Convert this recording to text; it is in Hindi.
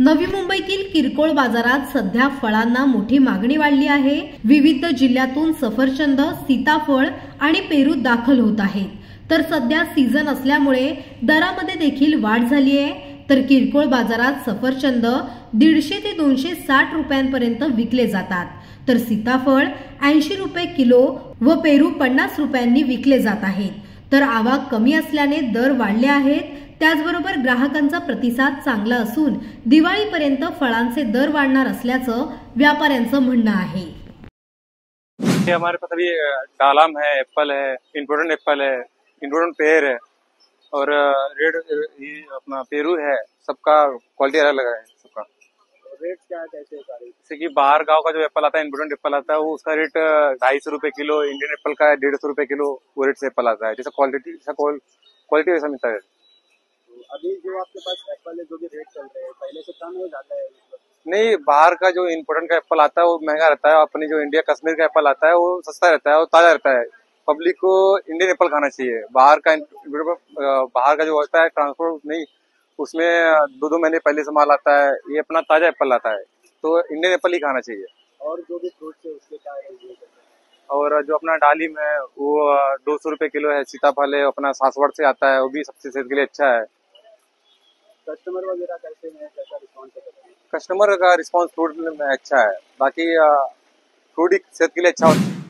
नवी मुंबईतील किरकोळ बाजारात सध्या फळांना मोठी मागणी वाढली आहे। विविध जिल्ह्यातून सफरचंद, सीताफळ आणि पेरू दाखल होत आहेत। तर सध्या सीझन असल्यामुळे दरामध्ये देखील वाढ झाली आहे। तर किरकोळ बाजारात सफरचंद 150 ते 260 रुपयांपर्यंत विकले जातात, तर सीताफळ 80 रुपये किलो व पेरू 50 रुपयांनी विकले जात आहेत। तर आवक कमी असल्याने दर वाढले आहेत। त्याचबरोबर ग्राहकांचा प्रतिसाद चांगला असून दिवाळीपर्यंत फळांचे दर वाढणार असल्याचं व्यापाऱ्यांचं म्हणणं आहे। हमारे पास अभी डालम है, एप्पल है, इम्पोर्टेंट एप्पल है, इम्पोर्टेंट पेयर है और रेड ये अपना पेरू है। सबका क्वालिटी अलग अलग है सबका। रेट क्या कैसे सारे? जैसे कि बाहर गांव का जो एप्पल आता है, इम्पोर्टेंट एप्पल आता है, वो उसका रेट 250 रुपए किलो। इंडियन एप्पल का 150 रुपए किलो वो रेट से एप्पल आता है। जैसा क्वालिटी वैसा मिलता है। अभी जो आपके पास एप्पल है, जो भी रेट चल रहे हैं, पहले से कम हो जाता है? नहीं, बाहर का जो इम्पोर्टेंट का एप्पल आता है वो महंगा रहता है। अपनी जो इंडिया कश्मीर का एप्पल आता है वो सस्ता रहता है और ताजा रहता है। पब्लिक को इंडियन एप्पल खाना चाहिए। बाहर का जो होता है ट्रांसपोर्ट नहीं, उसमें 2-2 महीने पहले से माल आता है। ये अपना ताजा एप्पल आता है, तो इंडियन एप्पल ही खाना चाहिए। और जो भी फ्रूट्स है उसके क्या रेट है? और जो अपना डालिम है वो 200 रुपए किलो है। सीताफल है अपना सासवड़ से आता है, वो भी सबसे सेहत के लिए अच्छा है। कस्टमर वगैरह कैसे हैं, कैसा रिस्पॉन्स है? कस्टमर का रिस्पॉन्स फ्रूट में अच्छा है। बाकी फ्रूट ही सेहत के लिए अच्छा होता है।